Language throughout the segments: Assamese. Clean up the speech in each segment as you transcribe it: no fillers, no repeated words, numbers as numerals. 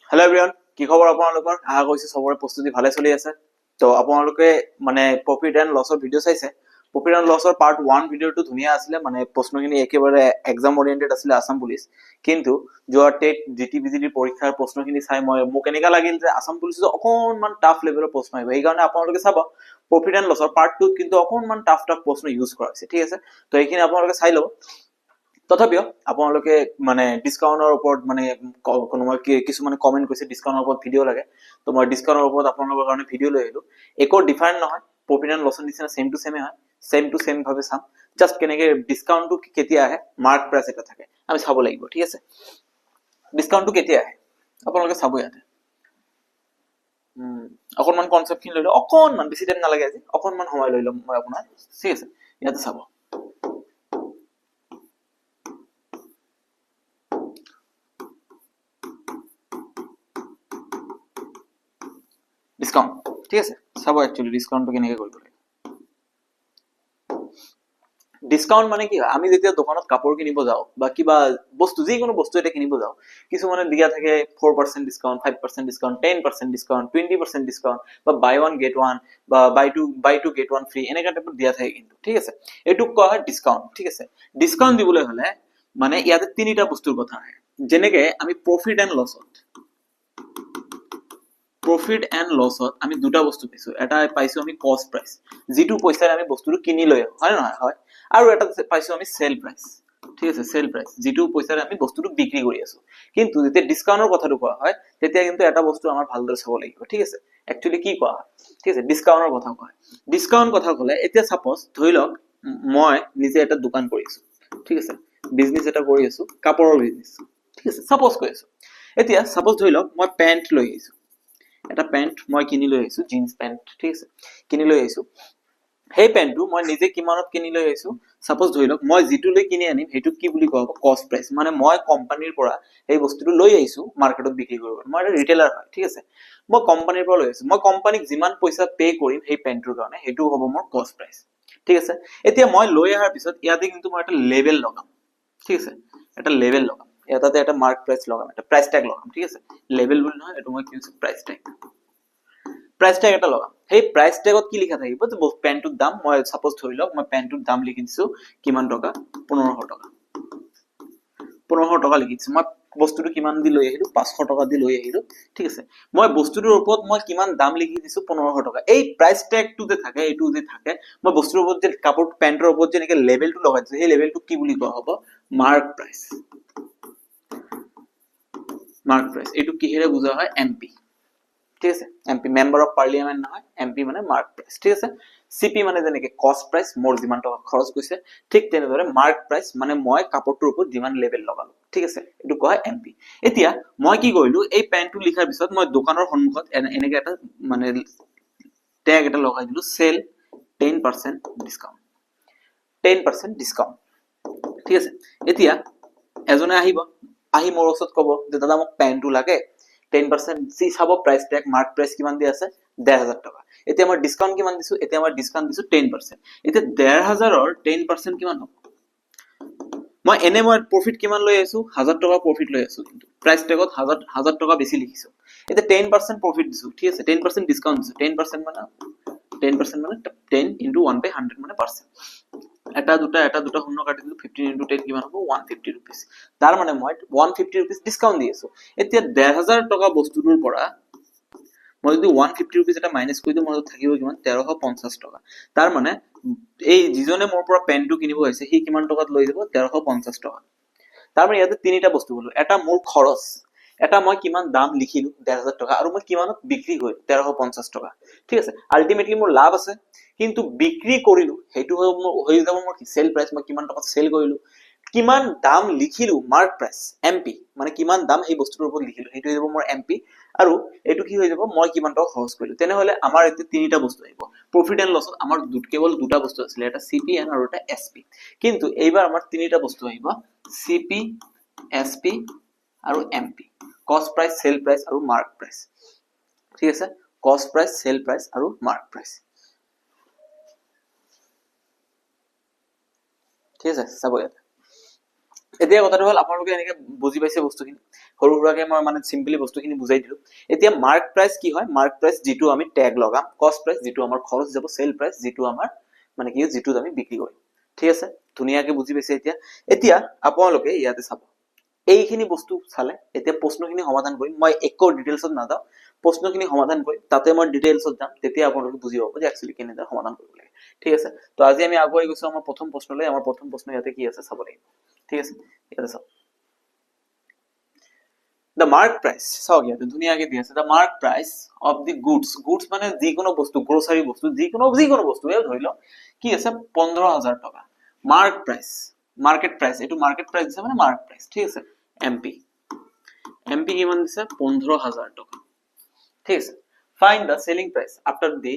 হেল্ল' এভৰিৱান, কি খবৰ আপোনালোকৰ? আশা কৰিছো চবৰে প্ৰস্তুতি ভালে চলি আছে। তো আপোনালোকে মানে প্ৰফিট এণ্ড লছৰ ভিডিঅ' চাইছে। প্ৰফিট এণ্ড লছৰ পাৰ্ট 1 ভিডিঅ'টো ধুনীয়া আছিলে, মানে প্ৰশ্নখিনি একেবাৰে এক্সাম অৰিয়েণ্টেড আছিলে আছাম পুলিচ। কিন্তু যোৱা টেট জিটি বিজিটিৰ পৰীক্ষাৰ প্ৰশ্নখিনি চাই মোক এনেকুৱা লাগিল যে আছাম পুলিচত অকণমান টাফ লেভেলৰ প্ৰশ্ন আহিব। সেইকাৰণে আপোনালোকে চাব প্ৰফিট এণ্ড লছৰ পাৰ্ট 2 কিন্তু অকণমান টাফ প্ৰশ্ন ইউজ কৰা হৈছে, ঠিক আছে? তো এইখিনি আপোনালোকে চাই ল'ব। তথাপিও আপোনালোকে মানে ডিসকাউন্টৰ ওপৰত মানে কোনোবা কিছুমানে কমেন্ট কৰিছে ডিসকাউন্টৰ ওপৰত ভিডিঅ' লাগে, তো মই ডিসকাউন্টৰ ওপৰত আপোনালোকৰ কাৰণে ভিডিঅ' লৈ আহিলো। একো ডিফাৰেন্ট নহয়, প্ৰফিট এণ্ড লছৰ নিচিনা সেম টু সেমে হয়, সেম টু সেম ভাবে চাম। জাস্ট কেনেকে ডিসকাউন্টটো কেতিয়া আহে, মাৰ্ক প্ৰাইচ এটা থাকে, আমি চাব লাগিব, ঠিক আছে? ডিসকাউন্টটো কেতিয়া আহে আপোনালোকে চাব ইয়াতে। অকণমান কনচেপ্টখিনি লৈ লওঁ, অকণমান বেছি টাইম নালাগে, আজি অকণমান সময় লৈ ল'ম মই আপোনাৰ, ঠিক আছে? ইয়াতে চাব। ডিসকাউন্ট, ঠিক আছে? চাব একচুয়ালি ডিসকাউন্টটো কেনেকৈ কৰিব লাগে। ডিসকাউন্ট মানে কি হয়, আমি যেতিয়া দোকানত কাপোৰ কিনিব যাওঁ বা কিবা বস্তু যিকোনো বস্তু এটা কিনিব যাওঁ, কিছুমানে দিয়া থাকে 4% ডিসকাউন্ট, 5% ডিসকাউন্ট, 10% ডিসকাউন্ট, 20% ডিসকাউন্ট বা বাই ওয়ান গেট ওয়ান বা বাই টু গেট ওয়ান ফ্ৰী, এনেকুৱা টাইপৰ দিয়া থাকে কিন্তু, ঠিক আছে? এইটোক কোৱা হয় ডিসকাউন্ট, ঠিক আছে? ডিসকাউন্ট দিবলৈ হলে মানে ইয়াতে তিনিটা বস্তুৰ কথা আহে। যেনেকে আমি প্ৰফিট এণ্ড লছত আমি দুটা বস্তু পাইছো। এটা পাইছো আমি কস্ট প্ৰাইস, যিটো পইচাৰে আমি বস্তুটো কিনি লৈ আহো, হয় নহয়? হয়। আৰু এটা পাইছো আমি সেল প্ৰাইস, ঠিক আছে? সেল প্ৰাইস, যিটো পইচাৰে আমি বস্তুটো বিক্ৰী কৰি আছো। কিন্তু যেতিয়া ডিসকাউন্টৰ কথাটো কোৱা হয়, তেতিয়া কিন্তু এটা বস্তু আমাৰ ভালদৰে চাব লাগিব, ঠিক আছে? একচুয়ালি কি কোৱা হয়, ঠিক আছে? ডিসকাউন্টৰ কথা কোৱা হয়। ডিসকাউন্ট কথা কলে এতিয়া সাপোজ ধৰি লওক মই নিজে এটা দোকান কৰি আছো, ঠিক আছে? বিজনেস এটা কৰি আছো, কাপোৰৰ বিজনেস, ঠিক আছে? সাপোজ কৈ আছো। এতিয়া সাপোজ ধৰি লওক মই পেন্ট লৈ আহিছো, এটা পেন্ট মই কিনি লৈ আহিছো, জিন্স পেন্ট, ঠিক আছে? কিনি লৈ আহিছো। সেই পেন্টটো মই নিজে কিমানত কিনি লৈ আহিছো, সাপোজ ধৰি লওক মই যিটো লৈ কিনি আনিম সেইটো কি বুলি কোৱা হ'ব, কস্ট প্ৰাইস। মানে মই কোম্পানীৰ পৰা এই বস্তুটো লৈ আহিছো মাৰ্কেটত বিক্ৰী কৰিব, মই এটা ৰিটেইলাৰ হয়, ঠিক আছে? মই কোম্পানীৰ পৰা লৈ আহিছো, মই কোম্পানীক যিমান পইচা পে কৰিম সেই পেন্টটোৰ কাৰণে, সেইটো হ'ব মোৰ কস্ট প্ৰাইস, ঠিক আছে? এতিয়া মই লৈ অহাৰ পিছত ইয়াতে কিন্তু মই এটা লেবেল লগাম, ঠিক আছে? এটা লেবেল লগাম, ইয়াতে এটা মাৰ্ক প্ৰাইস লগাম, এটা প্ৰাইস ট্যাগ লগাম, ঠিক আছে? লেবেল বুলি নহয়, এইটো মই কিনিছো প্ৰাইস ট্যাগ। প্ৰাইস ট্যাগ এটা লগাম। সেই প্ৰাইস ট্যাগত কি লিখা থাকিব, যে পেন্টটোৰ দাম, মই সাপোজ ধৰি লওক মই পেন্টটোৰ দাম লিখি দিছো কিমান টকা, 1500 টকা। 1500 টকা লিখিছো। মই বস্তুটো কিমান দি লৈ আহিলো, 500 টকা দি লৈ আহিলো, ঠিক আছে? মই বস্তুটোৰ ওপৰত মই কিমান দাম লিখি দিছো, 1500 টকা। এই প্ৰাইস ট্যাগটো যে থাকে, এইটো যে থাকে, মই বস্তুৰ ওপৰত যে কাপোৰ পেন্টৰ ওপৰত যে এনেকে লেবেলটো লগাইছো, সেই লেবেলটো কি বুলি কোৱা হ'ব, মাৰ্ক প্ৰাইস। মাৰ্ক প্ৰাইস, এইটো কিহেৰে বুজা হয়, এমপি, ঠিক আছে? এমপি মেম্বাৰ অফ পাৰ্লিয়ামেন্ট নহয়, এমপি মানে মাৰ্ক প্ৰাইস, ঠিক আছে? সিপি মানে যেনেকে কস্ট প্ৰাইস, মোৰ যিমান টকা খৰচ গৈছে, ঠিক তেনেদৰে মাৰ্ক প্ৰাইস মানে মই কাপোৰটোৰ ওপৰত যিমান লেবেল লগালো, ঠিক আছে? এইটো কোৱা হয় এমপি। এতিয়া মই কি কৰিলো, এই পেনটো লিখাৰ পিছত মই দোকানৰ সন্মুখত এনেকে এটা মানে ট্যাগ এটা লগাই দিলো, সেল 10% ডিসকাউন্ট, 10% ডিসকাউন্ট, ঠিক আছে? এতিয়া এজনে আহিব, আহি মোৰ ওচৰত কব যে দাদা মোক পেনটো লাগে, 10% সি চাব প্ৰাইস ট্যাগ, মাৰ্ক প্ৰাইস কিমান দি আছে, 1500 টকা। এতিয়া মই ডিসকাউন্ট কিমান দিছো, এতিয়া মই ডিসকাউন্ট দিছো 10%। এতিয়া 1500ৰ 10% কিমান হ'ব, মই প্ৰফিট কিমান লৈ আছো, 1000 টকা প্ৰফিট লৈ আছো, কিন্তু প্ৰাইস ট্যাগত 1000 টকা বেছি লিখিছো। এতিয়া 10% প্ৰফিট দিছো, ঠিক আছে? 10% ডিসকাউন্ট দিছো, 10% মানে 10 into 1/100 মানে পার্সেন্ট। এটা দুটা শূন্য কাটি দিলো, 15 into 10 কিমান হ'ব, 150 rupees। তাৰ মানে মই 150 rupees ডিসকাউন্ট দি আছো। এতিয়া 1500 টকা বস্তুটোৰ পৰা মই যদি 150 rupees এটা মাইনাস কৰি দিওঁ, মোৰ থাকিব কিমান, 1350 টকা। তাৰ মানে এই যিজনে মোৰ পৰা পেনটো কিনিব আহিছে, সি কিমান টকাত লৈ যাব, 1350 টকা। তাৰ মানে ইয়াতে তিনিটা বস্তু হলো, এটা মোৰ খৰচ, এটা মই কিমান দাম লিখিলো 1500 টকা, আৰু মই কিমানত বিক্ৰী কৰিলো 1350 টকা, ঠিক আছে? আলটিমেটলি মোৰ লাভ আছে, কিন্তু বিক্ৰী কৰিলো সেইটো হৈ যাব মোৰ সেল প্ৰাইস, মই কিমান টকাত সেল কৰিলো। কিমান দাম লিখিলো, মাৰ্ক প্ৰাইস, এমপি মানে কিমান দাম এই বস্তুটোৰ ওপৰত লিখিলো, সেইটো হৈ যাব মোৰ এমপি। আৰু এইটো কি হৈ যাব, মই কিমান টকা খৰচ কৰিলো। তেনেহলে আমাৰ এতিয়া তিনিটা বস্তু আহিব। প্ৰফিট এণ্ড লছত আমাৰ কেৱল দুটা বস্তু আছিলে, এটা সিপি আৰু এটা এসপি। কিন্তু এইবাৰ আমাৰ তিনিটা বস্তু আহিব, সিপি, এসপি আৰু এমপি, কস্ট প্ৰাইস, সেল প্ৰাইস আৰু মাৰ্ক প্ৰাইস, ঠিক আছে? কস্ট প্ৰাইস, সেল প্ৰাইস আৰু মাৰ্ক প্ৰাইস, ঠিক আছে? চাব ইয়াতে এতিয়া কথাটো হ'ল আপোনালোকে এনেকে বুজি পাইছে বস্তুখিনি সৰু সুৰাকে মই মানে সিম্পলি বস্তুখিনি বুজাই দিলো এতিয়া মাৰ্ক প্ৰাইচ কি হয় মাৰ্ক প্ৰাইচ যিটো আমি ট্যাগ লগাম কস্ট প্ৰাইচ যিটো আমাৰ খৰচ যাব সেল প্ৰাইচ যিটো আমাৰ মানে কি যিটো আমি বিক্ৰী কৰিম ঠিক আছে ধুনীয়াকে বুজি পাইছে এতিয়া আপোনালোকে ইয়াতে চাব এইখিনি বস্তু চালে এতিয়া প্ৰশ্নখিনি সমাধান কৰিম মই একো ডিটেইলছত নাযাওঁ প্ৰশ্নখিনি সমাধান কৰিম তাতে মই ডিটেইলছত যাম তেতিয়া আপোনালোকে বুজি পাব যে একচুয়ালি কেনেদৰে সমাধান কৰিব লাগে ঠিক আছে তো আজি আমি আগুৱাই গৈছো আমাৰ প্ৰথম প্ৰশ্নলৈ আমাৰ প্ৰথম প্ৰশ্ন ইয়াতে কি আছে চাব লাগিব ঠিক আছে ইয়াতে চাওক the mark price চাওক ইয়াতে ধুনীয়াকে দি আছে the mark price of the goods মানে যিকোনো বস্তু গ্রোসারি বস্তু যিকোনো বস্তু এ ধৰি লওক কি আছে 15000 টাকা মার্ক প্রাইস মার্কেট প্রাইস এটো মার্কেট প্রাইস দিছে মানে মার্ক প্রাইস ঠিক আছে এমপি কিমান দিছে 15000 টাকা ঠিক আছে find the selling price after the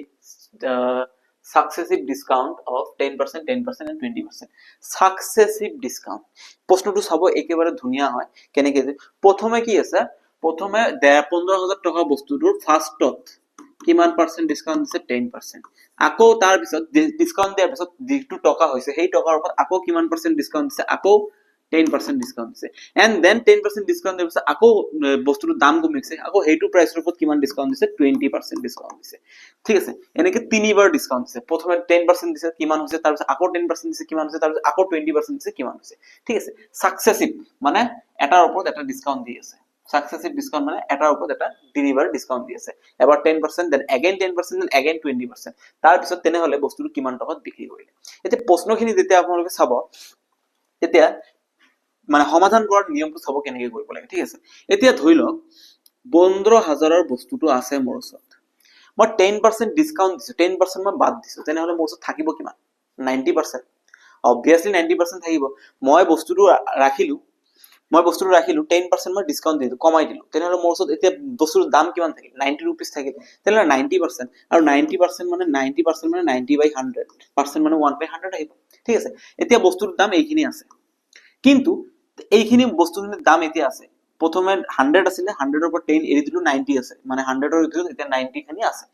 successive discount of 10% 10% and 20% successive discount প্রশ্নটো চাব একেবারে ধুনিয়া হয় কেনেকে যে প্রথমে কি আছে প্রথমে 15000 টাকা বস্তুটোৰ ফাৰ্স্টত কিমান পাৰ্সেন্ট ডিসকাউন্ট দিছে 10% আকৌ তাৰ পিছত ডিসকাউন্ট দিয়াৰ পিছত যিটো টকা হৈছে সেই টকাৰ ওপৰত আকৌ কিমান পার্সেন্ট ডিসকাউন্ট দিছে আকৌ 10% ডিসকাউন্ট দিছে and then 10% ডিসকাউন্ট দিছে আকৌ বস্তুটোৰ দাম কমিছে আকৌ হেইটো প্ৰাইচৰ ওপৰত কিমান ডিসকাউন্ট দিছে 20% ডিসকাউন্ট দিছে ঠিক আছে এনেকে তিনিবাৰ ডিসকাউন্ট দিছে প্ৰথমে 10% দিছে কিমান হৈছে তাৰ পিছত আকৌ 10% দিছে কিমান হৈছে তাৰ পিছত আকৌ 20% দিছে কিমান হৈছে ঠিক আছে সাকসেসিভ মানে এটাৰ ওপৰত এটা ডিসকাউন্ট দি আছে সাকসেসিভ ডিসকাউন্ট মানে এটাৰ ওপৰত এটা তিনিবাৰ ডিসকাউন্ট দি আছে এবাৰ 10% then again 10% then again 20% তাৰ পিছত তেনে হলে বস্তুটো কিমান টকাত বিক্ৰী কৰিলে এতিয়া প্ৰশ্নখিনি যেতিয়া আপোনালোকে চাব তেতিয়া মানে সমাধান কৰাৰ নিয়মটো চাব কেনেকৈ কৰিব লাগে ঠিক আছে এতিয়া ধৰি লওক 15000 ৰ বস্তুটো আছে মোৰ ওচৰত মই 10% ডিসকাউন্ট দিছো 10% মই বাদ দিছো তেনে হলে মোৰ ওচৰত থাকিব কিমান 90% obviously 90% থাকিব মই বস্তুটো ৰাখিলো 10% মই ডিসকাউন্ট দিলো কমাই দিলো তেনে হলে মোৰ ওচৰত এতিয়া বস্তুৰ দাম কিমান থাকিল 90 रुपीस থাকিল তেনে হলে 90% আৰু 90% মানে 90% মানে 1/100 আহিব ঠিক আছে এতিয়া বস্তুৰ দাম এইখিনি আছে কিন্তু এইখিনি বস্তুৰ দাম এতিয়া আছে প্ৰথমে 100 আছিল 100 ৰ পৰা 10 এৰি দিলো 90 আছে মানে 100 ৰ দিলো এতিয়া 90 খানি আছে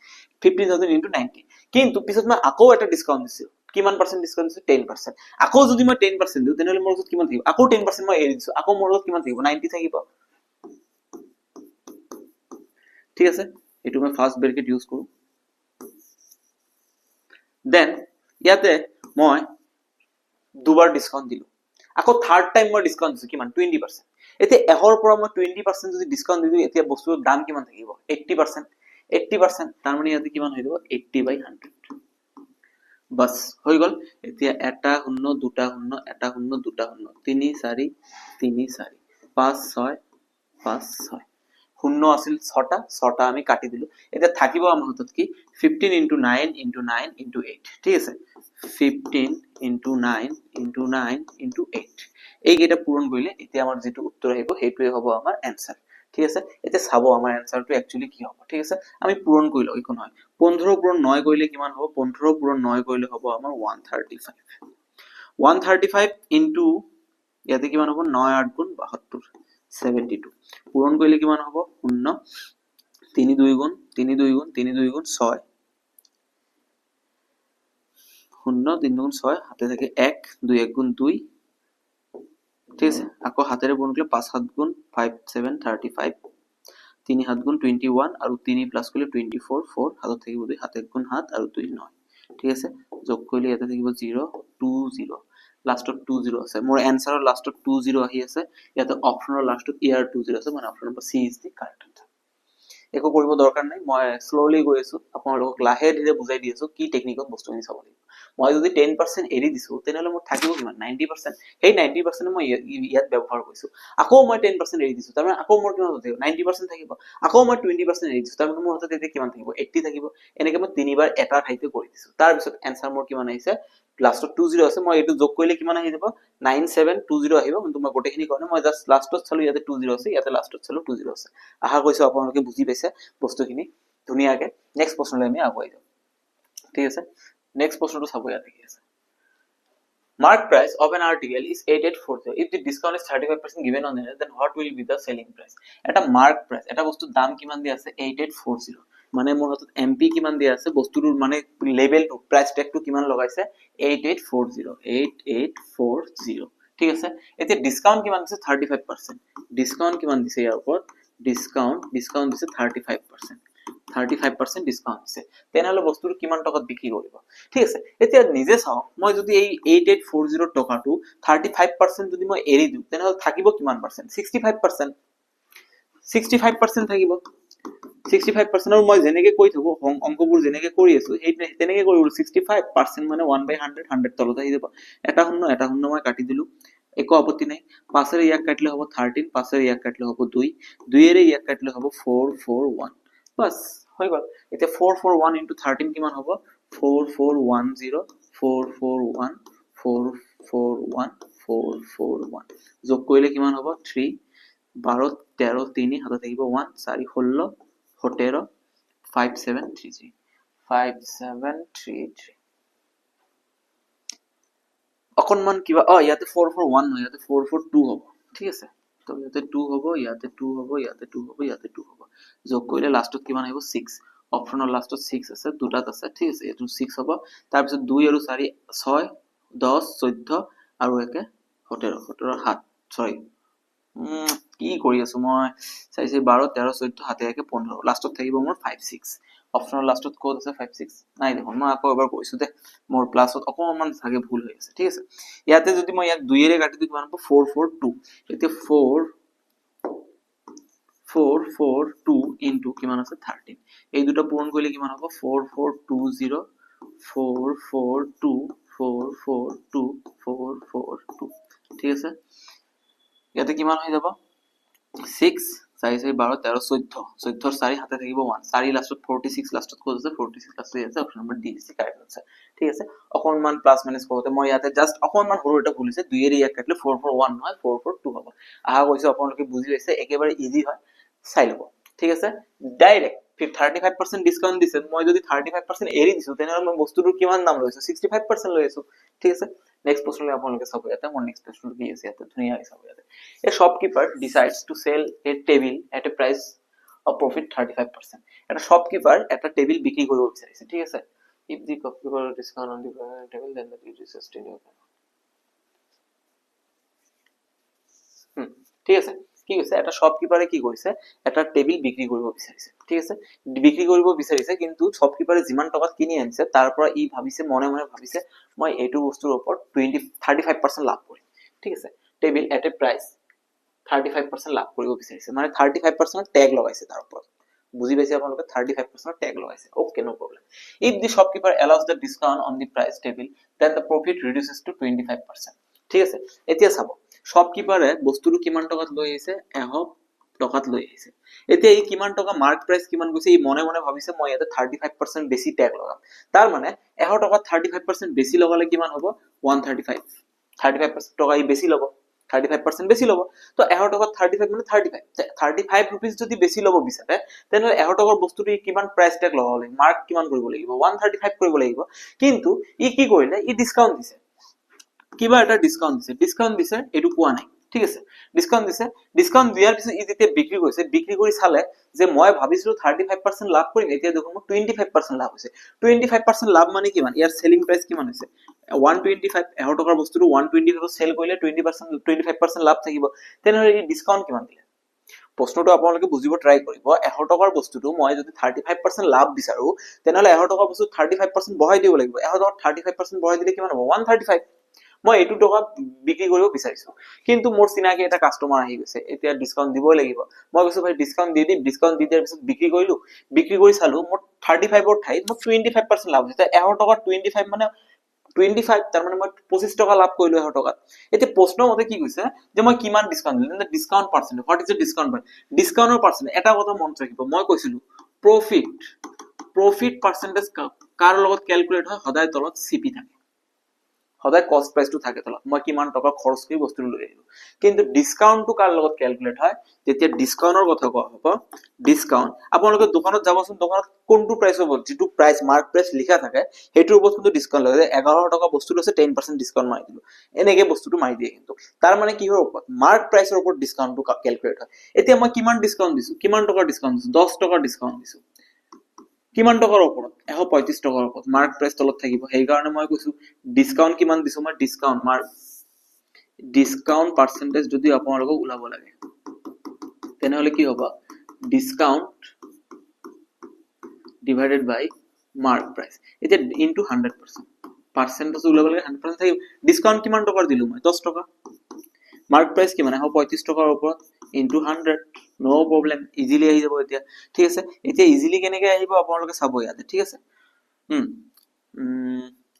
15000 into 90 কিন্তু পিছত মই আকৌ এটা ডিসকাউন্ট দিছো কিমান পার্সেন্ট ডিসকাউন্ট দিছো 10% আকৌ যদি মই 10% দিও তেনহলে মোৰ ওচৰত কিমান থাকিব আকৌ 10% মই এৰি দিছো আকৌ মোৰ ওচৰত কিমান থাকিব 90 থাকিব ঠিক আছে এটো মই ফাৰ্স্ট ব্ৰ্যাকেট ইউজ কৰো দেন ইয়াতে মই দুবাৰ ডিসকাউন্ট দিলো আকৌ থাৰ্ড টাইম মই ডিসকাউন্ট দিছো কিমান 20% এতিয়া এহৰ পৰা মই 20% যদি ডিসকাউন্ট দিও এতিয়া বস্তুৰ দাম কিমান থাকিব 80% তাৰ মানে ইয়াতে কিমান হৈ যাব 80/100 বাস হৈ গল এতিয়া এটা শূন্য দুটা শূন্য এটা শূন্য দুটা শূন্য 3 4 3 4 5 6 5 6 শূন্য আছিল 6টা 6টা আমি কাটি দিলো এতিয়া থাকিব আমাৰ হাতত কি 15 into 9 into 9 into 8 ঠিক আছে 15 into 9 into 9 into 8 এই কেইটা পূৰণ কৰিলে এতিয়া আমাৰ যেটো উত্তৰ আহিব হেইটোই হ'ব আমাৰ आंसर ঠিক আছে এতিয়া চাব আমাৰ आंसरটো एक्चुअली কি হ'ব ঠিক আছে আমি পূৰণ কৰিলো ইকো নহয় 15 পূৰণ 9 কৰিলে কিমান হ'ব 15 পূৰণ 9 কৰিলে হ'ব আমাৰ 135 into ইয়াতে কিমান হ'ব 9 8 গুণ 72 72 পূৰণ কৰিলে কিমান হ'ব 0 3 2 গুণ 3 2 গুণ 3 2 গুণ 6 0 3 গুণ 6 হাতে থাকে 1 2 1 গুণ 2 ঠিক আছে আকৌ হাতেৰে পূৰণ কৰিলে 5 7 গুণ 5 7 35 3 7 গুণ 21 আৰু 3 প্লাস কৰিলে 24 4 হাতত থাকিব 2 হাতে গুণ 7 আৰু 2 9 ঠিক আছে যোগ কৰিলে ইয়াতে থাকিব 0 2 0 লাষ্টত 2 0 আছে মোৰ आंसरৰ লাষ্টত 2 0 আহি আছে ইয়াতে অপচনৰ লাষ্টত ইয়াৰ 2 0 আছে মানে option number C is the correct answer একো কৰিব দৰকাৰ নাই মই স্লোলি গৈ আছো আপোনালোকক লাহে ধীৰে বুজাই দি আছো কি টেকনিকত বস্তুখিনি চাব লাগিব মই যদি 10% এৰি দিছো তেনহলে মোৰ থাকিব কিমান 90% সেই 90% মই ইয়াত ব্যৱহাৰ কৰিছো আকৌ মই 10% এৰি দিছো তাৰমানে আকৌ মোৰ কিমান থাকিব 90% থাকিব আকৌ মই 20% এৰি দিছো তাৰমানে মোৰ হাতত এতিয়া কিমান থাকিব 80 থাকিব এনেকৈ মই তিনিবাৰ এটা ঠাইতে কৰি দিছো তাৰ পিছত आंसर মোৰ কিমান আহিছে লাষ্টত 20 আছে মই এটো যোগ কৰিলে কিমান আহি যাব 9720 আহিব কিন্তু মই গোটেইখিনি কোৱা নাই মই জাস্ট লাষ্টত চালো ইয়াতে 20 আছে ইয়াতে লাষ্টত চালো 20 আছে আশা কৰিছো আপোনালোকে বুজি পাইছে বস্তুখিনি ধুনিয়াকে নেক্সট প্ৰশ্নলৈ আমি আগুৱাই যাম ঠিক আছে নেক্সট প্ৰশ্নটো চাব ইয়াতে কি আছে mark price of an article is 8840 if the discount is 35% given on it then what will be the selling price এটা mark price এটা বস্তুৰ দাম কিমান দিয়া আছে 8840 মানে মোৰ হাতত এমপি কিমান দিয়া আছে বস্তুৰ মানে লেভেলটো প্রাইস ট্যাগটো কিমান লগাইছে 8840 8840 ঠিক আছে এতিয়া ডিসকাউন্ট কিমান দিছে 35%, ডিসকাউন্ট কিমান দিছে ইয়াৰ ওপৰত ডিসকাউন্ট দিছে 35%, 35% ডিসকাউন্ট দিছে তেনেহলে বস্তুটো কিমান টকাত বিক্ৰী কৰিব ঠিক আছে এতিয়া নিজে চাও মই যদি এই 8840 টকাটো 35% যদি মই এৰি দিও তেনেহলে থাকিব কিমান পাৰ্সেন্ট 65%, 65% থাকিব 65% আৰু মই যেনেকৈ কৈ থাকো অংকবোৰ যেনেকৈ কৰি আছো এই তেনেকৈ কৰি 65% মানে 1/100 100 তলত আহি যাব এটা শূন্য মই কাটি দিলো একো আপত্তি নাই 5 এর ইয়াক কাটলে হ'ব 13 5 এর ইয়াক কাটলে হ'ব 2 2 এর ইয়াক কাটলে হ'ব 441 বাস হৈ গল এতিয়া 441 into 13 কিমান হ'ব 4410 441 441 441 যোগ কৰিলে কিমান হ'ব 3 12 13 3 হাতত থাকিব 1 4 16 17 5733 5733 অকনমান কিবা ইয়াতে 441 নহয় ইয়াতে 442 হ'ব ঠিক আছে তো ইয়াতে 2 হ'ব ইয়াতে 2 হ'ব ইয়াতে 2 হ'ব ইয়াতে 2 হ'ব যোগ কৰিলে লাষ্টত কিমান আহিব 6 অপচনৰ লাষ্টত 6 আছে দুটাত আছে ঠিক আছে এটো 6 হ'ব তাৰ পিছত 2 আৰু 4 6 10 14 আৰু একে 17 17 7 সৰি কি কৰি আছো মই চাইছে 12 13 14 হাতে একে 15 লাষ্টত থাকিব মোৰ 5 6 অপচনৰ লাষ্টত কোড আছে 5 6 নাই দেখোন মই আকৌ এবাৰ কৈছো দে মোৰ প্লাসত অকমান ভাগে ভুল হৈ আছে ঠিক আছে ইয়াতে যদি মই ইয়াক 2 এৰে কাটি দিও কিমান হ'ব 442 এতিয়া 442 ইনটু কিমান আছে 13 এই দুটো পূৰণ কৰিলে কিমান হ'ব 4420 442 442 442 ঠিক আছে ইয়াতে কিমান হৈ যাব 6 4 12 13 14 14 4 হাতে থাকিব 1 4 লাষ্টত 46 লাষ্টত কোড আছে 46 লাষ্টত আছে অপচন নম্বৰ ডি আছে কাৰেক্ট আছে ঠিক আছে অকনমান প্লাস মাইনাস কৰোতে মই ইয়াতে জাস্ট অকনমান সৰু এটা ভুল হৈছে 2 এর ইয়াক কাটলে 441 নহয় 442 হ'ব আহা কৈছো আপোনালোকে বুজি লৈছে একেবাৰে ইজি হয় চাই লব ঠিক আছে ডাইৰেক্ট 35% ডিসকাউন্ট দিছে মই যদি 35% এৰি দিছো তেনেহলে মই বস্তুটোৰ কিমান দাম লৈছো 65% লৈ আছো ঠিক আছে নেক্সট প্ৰশ্নলৈ আপোনালোকে চাব ইয়াতে মোৰ নেক্সট প্ৰশ্নটো কি আছে ইয়াতে ধুনীয়া চাব ইয়াতে A shopkeeper decides to sell a table at a price of profit 35%. এটা shopkeeper একটা টেবিল বিক্রি কৰিব বিচাৰিছে ঠিক আছে if the shopkeeper discount on the table then the duty is sustained ঠিক আছে কি কৈছে এটা শপকিপারে কি কৰিছে এটা টেবিল বিক্ৰি কৰিব বিচাৰিছে ঠিক আছে বিক্ৰি কৰিব বিচাৰিছে কিন্তু শপকিপাৰে যিমান টকাত কিনি আনিছে তাৰ পৰা ই ভাবিছে মনে মনে ভাবিছে মই এইটো বস্তুৰ ওপৰত 35% লাভ কৰিম ঠিক আছে টেবিল at a price 35% লাভ কৰিব বিচাৰিছে মানে 35% ট্যাগ লগাইছে তাৰ ওপৰত বুজি পাইছে আপোনালোকে 35% ট্যাগ লগাইছে okay no problem if the shopkeeper allows the discount on the price table then the profit reduces to 25% ঠিক আছে এতিয়া চাব শপকিপারে বস্তুটো কিমান টকাত লৈ আহিছে 100 টকাত লৈ আহিছে এতিয়া এই কিমান টকা মার্ক প্রাইস কিমান গৈছে এই মনে মনে ভাবিছে মই ইয়াতে 35% বেছি ট্যাগ লগাম তাৰ মানে 100 টকাত 35% বেছি লগালে কিমান হ'ব 135 35% টকা ই বেছি লব 35% বেছি লব তো 100 টকা 35 মানে 35 रुपीस যদি বেছি লব বিচাৰে তেনে 100 টকাৰ বস্তুটো কিমান প্ৰাইস ট্যাগ লগাব লাগিব মাৰ্ক কিমান কৰিব লাগিব 135 কৰিব লাগিব কিন্তু ই কি কৰিলে ই ডিসকাউন্ট দিছে কিবা এটা ডিসকাউন্ট দিছে এটো কোৱা নাই ঠিক আছে ডিসকাউন্ট দিয়াৰ পিছত ই যেতিয়া বিক্ৰী কৰি চালে যে মই ভাবিছিলো 35% লাভ কৰিম এতিয়া দেখোন 25% লাভ হৈছে 25% লাভ মানে কিমান ইয়াৰ সেলিং প্ৰাইস কিমান হৈছে 125 100 টকাৰ বস্তুটো 125 সেল কৰিলে 25% লাভ থাকিব তেনেহলে ই ডিসকাউন্ট কিমান দিলে প্ৰশ্নটো আপোনালোকে বুজিব ট্ৰাই কৰিব 100 টকাৰ বস্তুটো মই যদি 35% লাভ বিচাৰো তেনেহলে 100 টকাৰ বস্তু 35% বঢ়াই দিব লাগিব 100 টকাৰ 35% বঢ়াই দিলে কিমান হ'ব 135 মই এইটো টকা বিক্ৰী কৰিব বিচাৰিছো কিন্তু মোৰ চিনাকি এটা কাস্টমাৰ আহি গৈছে এতিয়া ডিসকাউন্ট দিবই লাগিব মই কৈছো ভাই ডিসকাউন্ট দি দিম ডিসকাউন্ট দি দিয়াৰ পিছত বিক্ৰী কৰি চালো মোৰ 35 ৰ ঠাইত মোৰ 25% লাভ হৈছে 100 টকা 25 মানে 25 তাৰ মানে মই 25 টকা লাভ কৰিলো 100 টকা এতিয়া প্ৰশ্ন মতে কি কৈছে যে মই কিমান ডিসকাউন্ট দিম মানে discount percent what is the discount ডিসকাউন্টৰ পাৰ্সেন্ট এটা কথা মনত ৰাখিব মই কৈছিলো প্ৰফিট পাৰ্সেন্টেজ কাৰ লগত ক্যালকুলেট হয় সদায় তলত সিপি থাকে সদায় কস্ট প্ৰাইসটো থাকে তলত মই কিমান টকা খৰচ কৰি বস্তুটো লৈ আহিলো কিন্তু ডিসকাউন্টটো কাৰ লগত ক্যালকুলেট হয় যেতিয়া ডিসকাউন্টৰ কথা কোৱা হ'ব ডিসকাউন্ট আপোনালোকে দোকানত যাবচোন দোকানত কোনটো প্ৰাইস হ'ব যেটো প্ৰাইস মাৰ্ক প্ৰাইস লিখা থাকে হেতুৰ ওপৰত কিন্তু ডিসকাউন্ট লগায় 11 টকা বস্তুটো আছে 10% ডিসকাউন্ট মাৰি দিলো এনেকে বস্তুটো মাৰি দিয়ে কিন্তু তাৰ মানে কি হয় ওপৰত মাৰ্ক প্ৰাইসৰ ওপৰত ডিসকাউন্টটো ক্যালকুলেট হয় এতিয়া মই কিমান ডিসকাউন্ট দিছো কিমান টকাৰ ডিসকাউন্ট দিছো 10 টকাৰ ডিসকাউন্ট দিছো কিমান টকাৰ ওপৰত 135 টকাৰ ওপৰত মাৰ্ক প্ৰাইস তলত থাকিব সেই কাৰণে মই কৈছো ডিসকাউন্ট কিমান দিছো মই ডিসকাউন্ট মার্ক ডিসকাউন্ট পার্সেন্টেজ যদি আপোনালোকক ওলাব লাগে তেনেহলে কি হ'ব ডিসকাউন্ট ডিভাইডেড বাই মার্ক প্রাইস এটা ইনটু 100% পার্সেন্টেজ ওলাব লাগে 100% থাকিব ডিসকাউন্ট কিমান টকাৰ দিলো মই 10 টকা মাৰ্ক প্ৰাইস কিমান হ'ব 35 টকাৰ ওপৰত ইনটু 100 নো প্ৰবলেম ইজিলি আহি যাব এতিয়া ঠিক আছে এতিয়া ইজিলি কেনেকৈ আহিব আপোনালোকে চাব ইয়াতে ঠিক আছে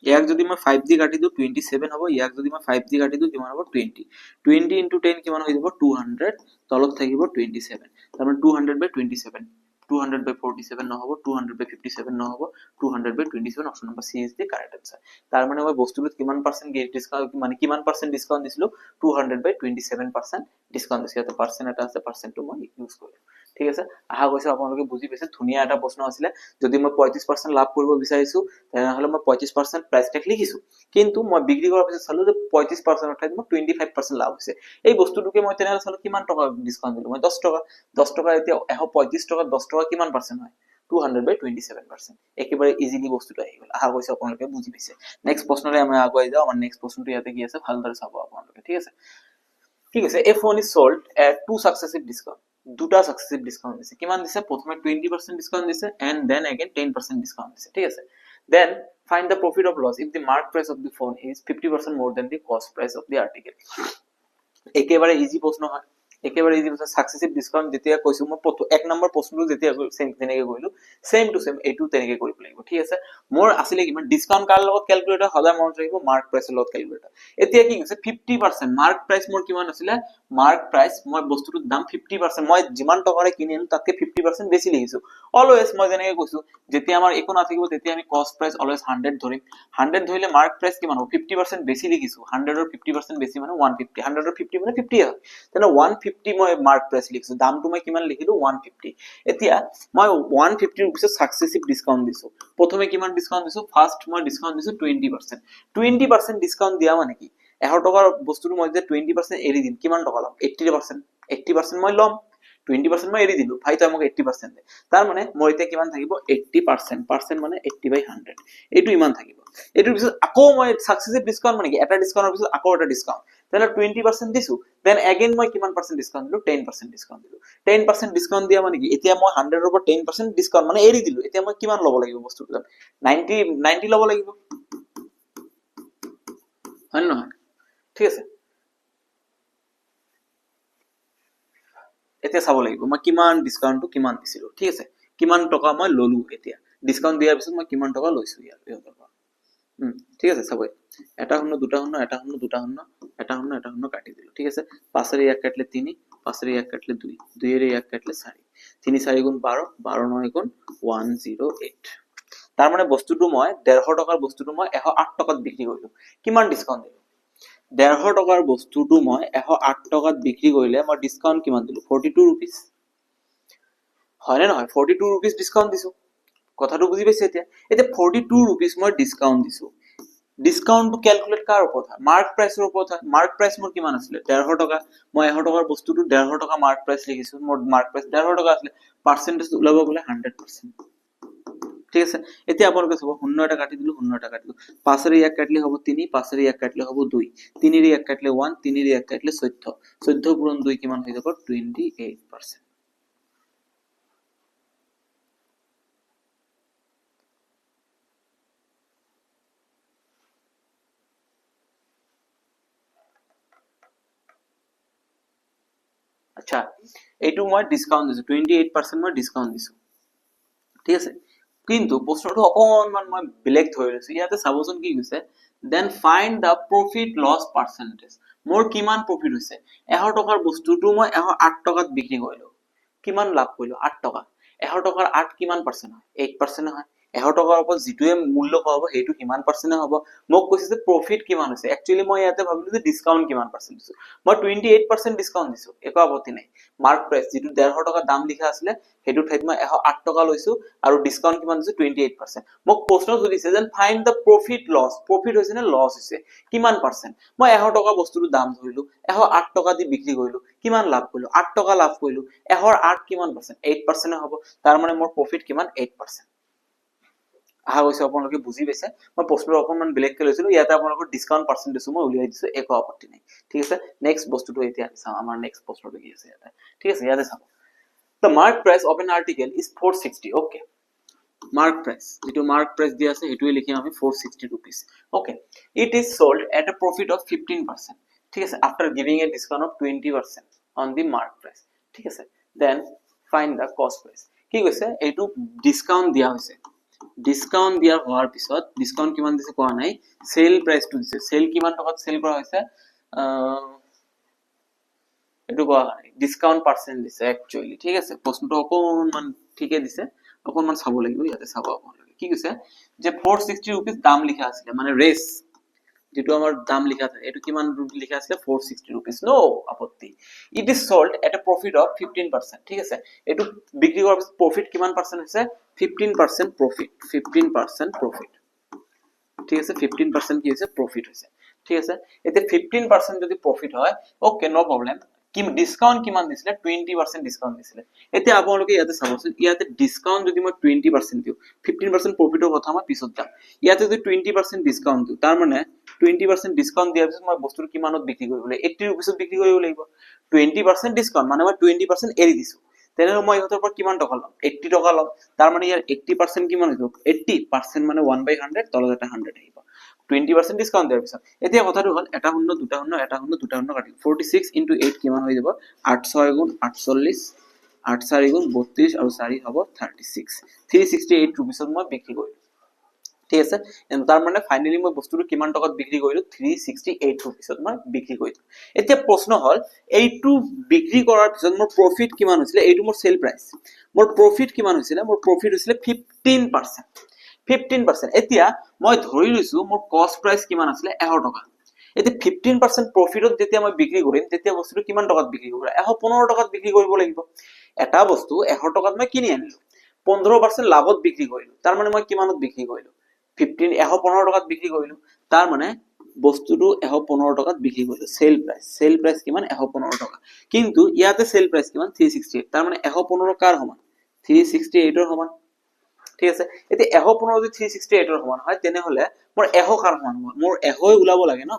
ইয়াক যদি মই 5 দি কাটি দিও 27 হ'ব ইয়াক যদি মই 5 দি কাটি দিও কিমান হ'ব 20 20 ইনটু 10 কিমান হৈ যাব 200 তলত থাকিব 27 তাৰ মানে 200 বাই 27 200 by 47 নহব 200 by 57 নহব 200 by 27 option number C is the correct answer তার মানে মই বস্তুটোত কিমান পার্সেন্ট ডিসকাউন্ট মানে কিমান পার্সেন্ট ডিসকাউন্ট দিছিলো 200 by 27% ডিসকাউন্ট দিছিল তো পার্সেন্ট এটা আছে পার্সেন্টটো মই ইউজ কৰিম ঠিক আছে আহা গৈছে আপোনালোকে বুজি পাইছে ধুনিয়া এটা প্ৰশ্ন আছিল যদি মই 35% লাভ কৰিব বিচাৰিছো তেনেহলে মই 35% প্ৰাইস ট্যাগ লিখিছো কিন্তু মই বিক্ৰি কৰাৰ পিছত চালো যে 35% অৰ্থাৎ মই 25% লাভ হৈছে এই বস্তুটোকে মই তেনেহলে চালো কিমান টকা ডিসকাউন্ট দিলো মই 10 টকা 10 টকা এতিয়া 135 টকা 10 টকা কিমান পার্সেন্ট হয় 200 by 27% একেবারে ইজিলি বস্তুটো আহি গল আহা গৈছে আপোনালোকে বুজি পাইছে নেক্সট প্ৰশ্নৰে আমি আগুৱাই যাও আমাৰ নেক্সট প্ৰশ্নটো ইয়াতে কি আছে ভালদৰে চাব আপোনালোকে ঠিক আছে a phone is sold at two successive discount দুটা সাকসেসিভ ডিসকাউন্ট দিছে কিমান দিছে প্রথমে 20% ডিসকাউন্ট দিছে and then again 10% ডিসকাউন্ট দিছে ঠিক আছে then find the profit or loss if the mark price of the phone is 50% more than the cost price of the article একেবারে ইজি প্রশ্ন হয় একেবারে ইজি প্রশ্ন সাকসেসিভ ডিসকাউন্ট যেতিয়া কৈছো মই এক নম্বৰ প্ৰশ্নটো যেতিয়া সেম তেনেকৈ কৰিলো সেম টু সেম এইটো তেনেকৈ কৰিব লাগিব ঠিক আছে মোৰ আসলে কিমান ডিসকাউন্ট কাৰ লগত ক্যালকুলেটৰ সদায় মনত ৰাখিব মাৰ্ক প্ৰাইচৰ লগত ক্যালকুলেটৰ এতিয়া কি হৈছে 50% মাৰ্ক প্ৰাইচ মোৰ কিমান আছিল মাৰ্ক প্ৰাইচ মই বস্তুটোৰ দাম 50% মই যিমান টকাৰে কিনিলো তাতকে 50% বেছি লিখিছো অলৱেজ মই যেনেকৈ কৈছো যেতিয়া আমাৰ একো নাথাকিব তেতিয়া আমি কষ্ট প্ৰাইচ অলৱেজ 100 ধৰিম 100 ধৰিলে মাৰ্ক প্ৰাইচ কিমান হ'ব 50% বেছি লিখিছো 100 ৰ 50% বেছি মানে 150 100 ৰ 50 মানে 50 হয় তেনে 150 মই মাৰ্ক প্ৰাইচ লিখিছো দামটো মই কিমান লিখিলো 150 এতিয়া মই 150 ৰ পিছত সাকসেসিভ ডিসকাউন্ট দিছো প্ৰথমে কিমান ডিসকাউন্ট দিছো ফার্স্ট মই ডিসকাউন্ট দিছো 20% 20% ডিসকাউন্ট দিয়া মানে কি 100 টকাৰ বস্তুটো মই যে 20% এৰি দিম কিমান টকা ল'ম 80% মই ল'ম 20% মই এৰি দিলো ভাই তই মোক 80% দে তাৰ মানে মোৰ এতিয়া কিমান থাকিব 80% মানে 80/100 এইটো ইমান থাকিব এইটোৰ পিছত আকৌ মই সাকসেসিভ ডিসকাউন্ট মানে কি এটা ডিসকাউন্টৰ পিছত আকৌ এটা ডিসকাউন্ট তেনে 20% দিছো দেন এগেইন মই কিমান পার্সেন্ট ডিসকাউন্ট দিলো 10% ডিসকাউন্ট দিলো 10% ডিসকাউন্ট দিয়া মানে কি এতিয়া মই 100 ৰ পৰা 10% ডিসকাউন্ট মানে এৰি দিলো এতিয়া মই কিমান ল'ব লাগিব বস্তুটো 90 ল'ব লাগিব হয় নহয় ঠিক আছে এতিয়া চাব লাগিব মই কিমান ডিসকাউন্টটো কিমান দিছিলো ঠিক আছে কিমান টকা মই ললো এতিয়া ডিসকাউন্ট দিয়াৰ পিছত মই কিমান টকা লৈছো ইয়াৰ পৰা ঠিক আছে চাব এটা শূন্য দুটা শূন্য এটা শূন্য দুটা শূন্য এটা শূন্য এটা শূন্য কাটি দিলো ঠিক আছে 5 এর 1 কাটলে 3 5 এর 1 কাটলে 2 2 এর 1 কাটলে 4 3 4 গুণ 12 12 9 গুণ 108 তাৰ মানে বস্তুটো মই 150 টকাৰ বস্তুটো মই 108 টকাত বিক্ৰী কৰিলো কিমান ডিসকাউন্ট দিলো 150 টকাৰ বস্তুটো মই 108 টকাত বিক্ৰী কৰিলে মই ডিসকাউন্ট কিমান দিলো 42 rupees হয় নে নহয় 42 rupees ডিসকাউন্ট দিছো কথাটো বুজি পাইছে এতিয়া এতিয়া 42 rupees মই ডিসকাউন্ট দিছো ডিসকাউন্ট টু ক্যালকুলেট কাৰ ওপৰত মাৰ্ক প্ৰাইচৰ ওপৰত মাৰ্ক প্ৰাইচ মোৰ কিমান আছিল 150 টকা মই 100 টকাৰ বস্তুটো 150 টকা মাৰ্ক প্ৰাইচ লিখিছো মোৰ মাৰ্ক প্ৰাইচ 150 টকা আছিল পার্সেন্টেজ ওলাব গলে 100% ঠিক আছে এতিয়া আপোনালোকে চাব শূন্য এটা কাটি দিলো শূন্য এটা কাটি দিলো 5 এর 1 কাটলে হ'ব 3 5 এর 1 কাটলে হ'ব 2 3 এর 1 কাটলে 1 3 এর 1 কাটলে 14 14 পূরণ 2 কিমান হৈ যাব 28% আচ্ছা এইটো মই ডিসকাউন্ট দিছো 28% মই ডিসকাউন্ট দিছো ঠিক আছে কিন্তু প্ৰশ্নটো অকনমান মই বেলেগ ধৰি লৈছো ইয়াতে চাবচোন কি কৈছে then find the profit loss percentage মোৰ কিমান প্ৰফিট হৈছে 100 টকাৰ বস্তুটো মই 108 টকাত বিক্ৰী কৰিলো কিমান লাভ কৰিলো 8 টকা 100 টকাৰ 8 কিমান পাৰ্সেন্ট হয় 8% হয় 100 টকাৰ ওপৰত যিটোৱে মূল্য পাব সেইটো কিমান পাৰ্সেন্ট হ'ব মোক কৈছে যে প্ৰফিট কিমান হৈছে একচুয়ালি মই ইয়াতে ভাবিলো যে ডিসকাউন্ট কিমান পার্সেন্ট দিছো মই 28% ডিসকাউন্ট দিছো একো আপত্তি নাই মার্ক প্রাইস যেটো 150 টকা দাম লিখা আছিল হেতু ঠাইত মই 108 টকা লৈছো আৰু ডিসকাউন্ট কিমান দিছো 28% মোক প্ৰশ্ন সুধিছে যে find the profit loss profit হৈছে নে লস হৈছে কিমান পাৰ্সেন্ট মই 100 টকা বস্তুৰ দাম ধৰিলো 108 টকা দি বিক্ৰী কৰিলো কিমান লাভ কৰিলো 8 টকা লাভ কৰিলো 108 কিমান পাৰ্সেন্ট 8% হ'ব তাৰ মানে মোৰ প্ৰফিট কিমান 8% আহা গৈছে আপোনালোকে বুজি পাইছে মই প্ৰশ্নটো অকণমান বেলেগকে লৈছিলো ইয়াতে আপোনালোকৰ ডিসকাউন্ট পাৰ্চেন্টেজ মই উলিয়াই দিছো একো আপত্তি নাই ঠিক আছে নেক্সট বস্তুটো এতিয়া চাওঁ আমাৰ নেক্সট প্ৰশ্নটো কি আছে ইয়াতে ঠিক আছে ইয়াতে চাওঁ the mark price of an article is 460 okay mark price যেটো mark price দিয়া আছে হেতুই লিখিম আমি 460 rupees okay it is sold at a profit of 15% ঠিক আছে after giving a discount of 20% on the mark price ঠিক আছে then find the cost price কি কৈছে এইটো ডিসকাউন্ট দিয়া হৈছে ডিসকাউন্ট দিয়া হোৱাৰ পিছত ডিসকাউন্ট কিমান দিছে কোৱা নাই সেল প্ৰাইসটো দিছে সেল কিমান টকাত সেল কৰা হৈছে এটো কোৱা নাই ডিসকাউন্ট পাৰ্সেন্ট দিছে একচুয়ালি ঠিক আছে প্ৰশ্নটো অকণমান ঠিকে দিছে অকণমান চাব লাগিব ইয়াতে চাব আপোনালোকে কি কৈছে যে 460 रुपीस দাম লিখা আছিল মানে ৰেস যেটো আমাৰ দাম লিখা আছে এটো কিমান লিখা আছে 460 रुपीस নো আপত্তি ইট ইজ সোল্ড এট আ প্ৰফিট অফ 15% ঠিক আছে এটো বিক্ৰি কৰাৰ পিছত প্ৰফিট কিমান পাৰ্সেন্ট হৈছে 15% প্ৰফিট 15% প্ৰফিট ঠিক আছে 15% কি হৈছে প্ৰফিট হৈছে ঠিক আছে এতে 15% যদি প্ৰফিট হয় ওকে নো প্ৰবলেম কি ডিসকাউন্ট কিমান দিছিলে 20% ডিসকাউন্ট দিছিলে এতিয়া আপোনালোকে ইয়াতে চাবচোন ইয়াতে ডিসকাউন্ট যদি মই 20% দিও 15% প্ৰফিটৰ কথা মই পিছত যাম ইয়াতে যদি 20% ডিসকাউন্ট দিও তাৰ মানে 20% ডিসকাউন্ট দিয়াৰ পিছত মই বস্তুটো কিমানত বিক্ৰী কৰিব লাগিব 80 रुपीसত বিক্ৰী কৰিব লাগিব 20% ডিসকাউন্ট মানে মই 20% এৰি দিছো তেনেহলে মই ইহতৰ পৰা কিমান টকা লম 80 টকা লম তাৰ মানে ইয়াৰ 80% কিমান হৈ যাব 80% মানে 1/100 তলত এটা 100 আহিব 20% ডিসকাউন্ট দিয়াৰ পিছত এতিয়া কথাটো হল এটা শূন্য দুটা শূন্য এটা শূন্য দুটা শূন্য কাটি 46 into 8 কিমান হৈ যাব 8 গুণ 48 8 4 গুণ 32 আৰু 4 হ'ব 36 368 रुपीसত মই বিক্ৰী কৰিলো ঠিক আছে তাৰ মানে ফাইনালি মই বস্তুটো কিমান টকাত বিক্ৰী কৰিলো 368 रुपीसত মই বিক্ৰী কৰিলো এতিয়া প্ৰশ্ন হল এইটো বিক্ৰী কৰাৰ পিছত মোৰ প্ৰফিট কিমান হৈছিল এইটো মোৰ সেল প্ৰাইস মোৰ প্ৰফিট কিমান হৈছিল মোৰ প্ৰফিট হৈছিল 15% 15% এতিয়া মই ধৰি লৈছো মোৰ কষ্ট প্ৰাইস কিমান আছিল 100 টকা এতিয়া 15% প্ৰফিটত যেতিয়া মই বিক্ৰী কৰিম তেতিয়া বস্তুটো কিমান টকাত বিক্ৰী কৰিব 115 টকাত বিক্ৰী কৰিব লাগিব এটা বস্তু 100 টকাত মই কিনি আনিলো 15% লাভত বিক্ৰী কৰিলো তাৰ মানে মই কিমানত বিক্ৰী কৰিলো 115 টকাত বিক্ৰী কৰিলো তাৰ মানে বস্তুটো 115 টকাত বিক্ৰী কৰিলো সেল প্ৰাইস কিমান 115 টকা কিন্তু ইয়াতে সেল প্ৰাইস কিমান 368 তাৰ মানে 115 কাৰ সমান 368 ৰ সমান ঠিক আছে এতিয়া 115 যদি 368 ৰ সমান হয় তেনেহলে মোৰ 100 কাৰ সমান মোৰ 100 ওলাব লাগে ন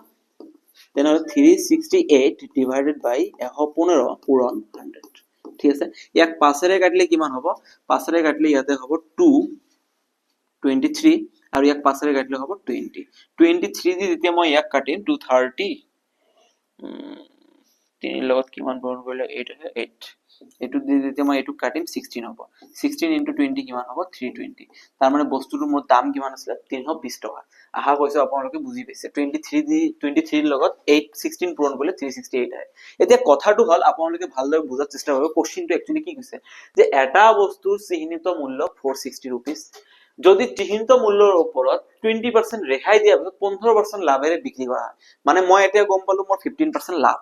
তেনেহলে 368 divided by 115 পূৰণ 100 ঠিক আছে ইয়াক 5 ৰে কাটিলে কিমান হ'ব 5 ৰে কাটিলে ইয়াতে হ'ব 223 আৰু ইয়াক 5 ৰে কাটিলে হ'ব 20 23 দি যেতিয়া মই ইয়াক কাটিম 230 3 লগত কিমান পূৰণ কৰিলে 8 আছে 8 এটু দি যেতিয়া মই এটু কাটিম 16 হ'ব 16 into 20 কিমান হ'ব 320 তাৰ মানে বস্তুটোৰ মোৰ দাম কিমান আছিল 320 টকা আহা কৈছে আপোনালোকে বুজি পাইছে 23 ৰ লগত 8 16 পূৰণ কৰিলে 368 আহে এতিয়া কথাটো হল আপোনালোকে ভালদৰে বুজাৰ চেষ্টা কৰিব কোশ্চেনটো একচুয়ালি কি কৈছে যে এটা বস্তুৰ চিহ্নিত মূল্য 460 रुपीस যদি চিহ্নিত মূল্যৰ ওপৰত 20% ৰেহাই দিয়া পিছত 15% লাভেৰে বিক্ৰী কৰা মানে মই এতিয়া গম পালো মোৰ 15% লাভ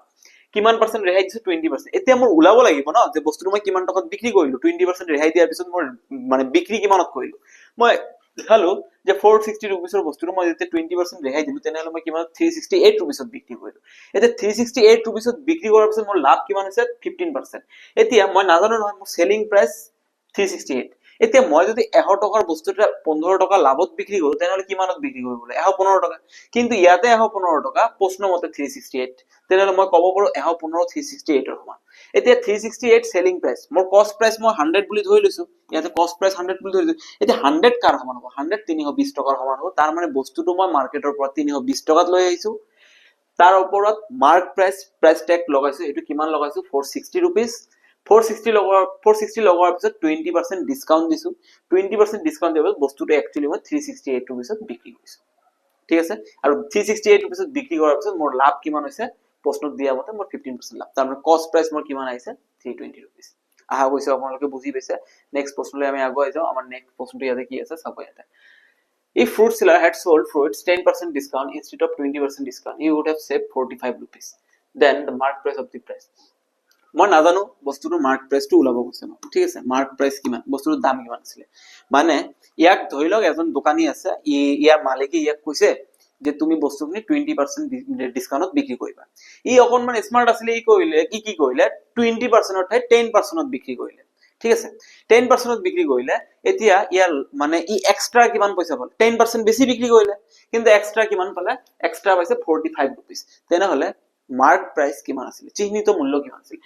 কিমান পাৰ্সেন্ট ৰেহাই দিছে 20% এতিয়া মোৰ উলাব লাগিব ন যে বস্তুটো মই কিমান টকাত বিক্ৰী কৰিলো 20% ৰেহাই দিয়াৰ পিছত মোৰ মানে বিক্ৰী কিমানত কৰিলো মই দেখালো যে 460 रुपीसৰ বস্তুটো মই যেতিয়া 20% ৰেহাই দিলো তেনেহলে মই কিমান 368 रुपीसত বিক্ৰী কৰিলো এতিয়া 368 रुपीसত বিক্ৰী কৰাৰ পিছত মোৰ লাভ কিমান হৈছে 15% এতিয়া মই নাজানো নহয় মোৰ সেলিং প্ৰাইস 368 এতিয়া মই যদি 100 টকাৰ বস্তুটা 15 টকা লাভত বিক্ৰী কৰো তেনেহলে কিমানত বিক্ৰী কৰিব লাগে 115 টকা কিন্তু ইয়াতে 115 টকা প্ৰশ্ন মতে 368 তেনেহলে মই কব পাৰো 115 368 ৰ সমান এতিয়া 368 সেলিং প্ৰাইস মোৰ কষ্ট প্ৰাইস মই 100 বুলি ধৰি লৈছো ইয়াতে কষ্ট প্ৰাইস 100 বুলি ধৰি লৈছো এতিয়া 100 কাৰ সমান হ'ব 100 320 টকাৰ সমান হ'ব তাৰ মানে বস্তুটো মই মাৰ্কেটৰ পৰা 320 টকাত লৈ আহিছো তাৰ ওপৰত মাৰ্ক প্ৰাইস টেগ লগাইছো এটো কিমান লগাইছো 460 रुपीस 460 লগোৱাৰ পিছত 20% ডিসকাউন্ট দিছো 20% ডিসকাউন্ট দিলে বস্তুটো একচুয়ালি মই 368 रुपीसত বিক্ৰী কৰিছো ঠিক আছে আৰু 368 रुपीसত বিক্ৰী কৰাৰ পিছত মোৰ লাভ কিমান হৈছে প্ৰশ্নত দিয়া মতে মোৰ 15% লাভ তাৰ মানে কষ্ট প্ৰাইস মোৰ কিমান আহিছে 320 रुपीस আহা গৈছে আপোনালোকে বুজি পাইছে নেক্সট প্ৰশ্নলৈ আমি আগুৱাই যাও আমাৰ নেক্সট প্ৰশ্নটো ইয়াতে কি আছে চাব ইয়াতে If fruit seller had sold fruits 10% discount instead of 20% discount, he would have saved 45 rupees. Then the mark price of the price. মই নাজানো বস্তুটোৰ মাৰ্ক প্ৰাইসটো ওলাব গৈছে ন ঠিক আছে মাৰ্ক প্ৰাইস কিমান বস্তুটোৰ দাম কিমান আছিল মানে ইয়াক ধৰি লওক এজন দোকানী আছে ইয়াৰ মালিকে ইয়াক কৈছে যে তুমি বস্তুখিনি 20% ডিসকাউন্টত বিক্ৰী কৰিবা ই অকনমান স্মাৰ্ট আছিল ই কইলে কি কইলে 20% অৰ্থাৎ 10%ত বিক্ৰী কৰিলে ঠিক আছে 10% বিক্ৰী কৰিলে এতিয়া ইয়াৰ মানে ই এক্সট্ৰা কিমান পইচা পালে 10% বেছি বিক্ৰী কৰিলে কিন্তু এক্সট্ৰা কিমান পালে এক্সট্ৰা পাইছে 45 रुपीस তেনেহলে মার্ক প্রাইস কিমান আছিল চিহ্নিত মূল্য কিমান আছিল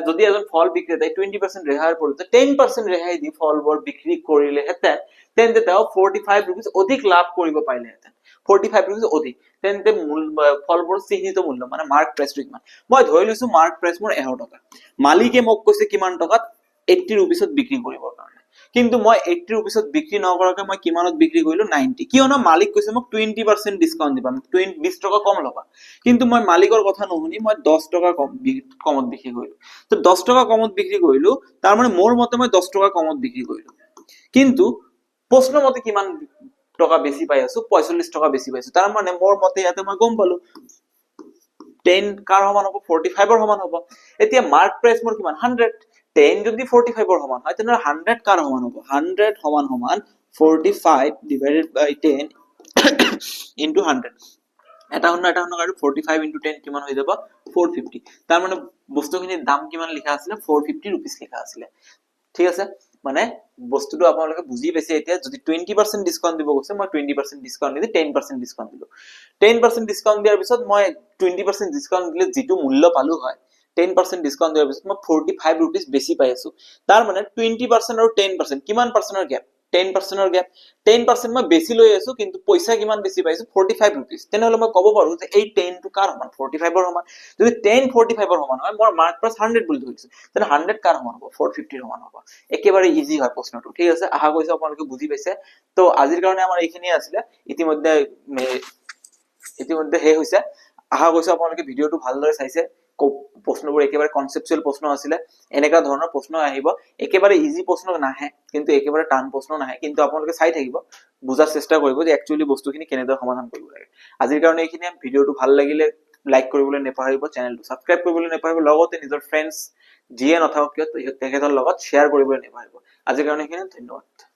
যদি এজন ফল বিক্রেতাই 20% ৰেহাইৰ পৰিৱৰ্তে 10% ৰেহাই দি ফলবোৰ বিক্ৰী কৰিলে হেতেন তেন্তে তেওঁ 45 रुपीस অধিক লাভ কৰিব পাৰিলে হেতেন 45 रुपीस অধিক তেন্তে ফলবোৰ চিহ্নিত মূল্য মানে মাৰ্ক প্ৰাইসটো কিমান মই ধৰি লৈছো মাৰ্ক প্ৰাইস মোৰ 11 টকা মালিকে মোক কৈছে কিমান টকাত 80 रुपीसত বিক্ৰী কৰিবৰ কাৰণে কিন্তু মই 80 रुपीसত বিক্ৰী নকৰাকৈ মই কিমানত বিক্ৰী কৰিলো 90 কিয়নো মালিক কৈছে মোক 20% ডিসকাউন্ট দিবা 20 টকা কম লবা কিন্তু মই মালিকৰ কথা নুশুনি মই 10 টকা কমত বিক্ৰী কৰিলো তো 10 টকা কমত বিক্ৰী কৰিলো তাৰ মানে মোৰ মতে মই 10 টকা কমত বিক্ৰী কৰিলো কিন্তু প্ৰশ্ন মতে কিমান টকা বেছি পাই আছো 45 টকা বেছি পাইছো তাৰ মানে মোৰ মতে ইয়াতে মই গম পালো 10 কাৰ সমান হ'ব 45 ৰ সমান হ'ব এতিয়া মাৰ্ক প্ৰাইস মোৰ কিমান 100 10 যদি 45 ৰ সমান হয় তেনে 100 কাৰ সমান হ'ব 100 সমান সমান 45 divided by 10 into 100 এটা হন্ন আৰু 45 into 10 কিমান হৈ যাব 450 তাৰ মানে বস্তুখিনিৰ দাম কিমান লিখা আছিল 450 rupees লিখা আছিল ঠিক আছে মানে বস্তুটো আপোনালোকে বুজি পাইছে এতিয়া যদি 20% ডিসকাউন্ট দিব কৈছে মই 20% ডিসকাউন্ট নিদি 10% ডিসকাউন্ট দিলো 10% ডিসকাউন্ট দিয়াৰ পিছত মই 20% ডিসকাউন্ট দিলে যেটো মূল্য পালো হয় 10% ডিসকাউন্ট দিয়াৰ পিছত মই 45 rupees বেছি পাই আছো তাৰ মানে 20% আৰু 10% কিমান পাৰ্চেন্টৰ গ্যাপ 10% ৰ গ্যাপ 10% মই বেছি লৈ আছো কিন্তু পইচা কিমান বেছি পাইছো 45 rupees তেনেহলে মই ক'ব পাৰো যে এই 10 টো কাৰ সমান 45 ৰ সমান যদি 10 45 ৰ সমান হয় মোৰ মাৰ্ক প্ৰাইস 100 বুলি ধৰিছো তেনে 100 কাৰ সমান হ'ব 450 ৰ সমান হ'ব একেবাৰে ইজি হয় প্ৰশ্নটো ঠিক আছে আশা কৰিছো আপোনালোকে বুজি পাইছে তো আজিৰ কাৰণে আমাৰ এইখিনি আছিল ইতিমধ্যে হে হৈছে আশা কৰিছো আপোনালোকে ভিডিওটো ভালদৰে চাইছে প্ৰশ্নবোৰ একেবাৰে কনসেপচুৱেল প্ৰশ্ন আছিল এনেকা ধৰণৰ প্ৰশ্ন আহিব একেবাৰে ইজি প্ৰশ্ন নাহে কিন্তু একেবাৰে টান প্ৰশ্ন নাহে কিন্তু আপোনালোকে চাই থাকিব বুজাৰ চেষ্টা কৰিব যে একচুয়ালি বস্তুখিনি কেনেদৰে সমাধান কৰিব লাগে আজিৰ কাৰণে এইখিনি ভিডিওটো ভাল লাগিলে লাইক কৰিবলৈ নেপাহৰিব চেনেলটো সাবস্ক্ৰাইব কৰিবলৈ নেপাহৰিব লগতে নিজৰ ফ্ৰেণ্ডছ যিয়ে নাথাকক কিয় তেখেতৰ লগত শ্বেয়াৰ কৰিবলৈ নেপাহৰিব আজিৰ কাৰণে এইখিনি ধন্যবাদ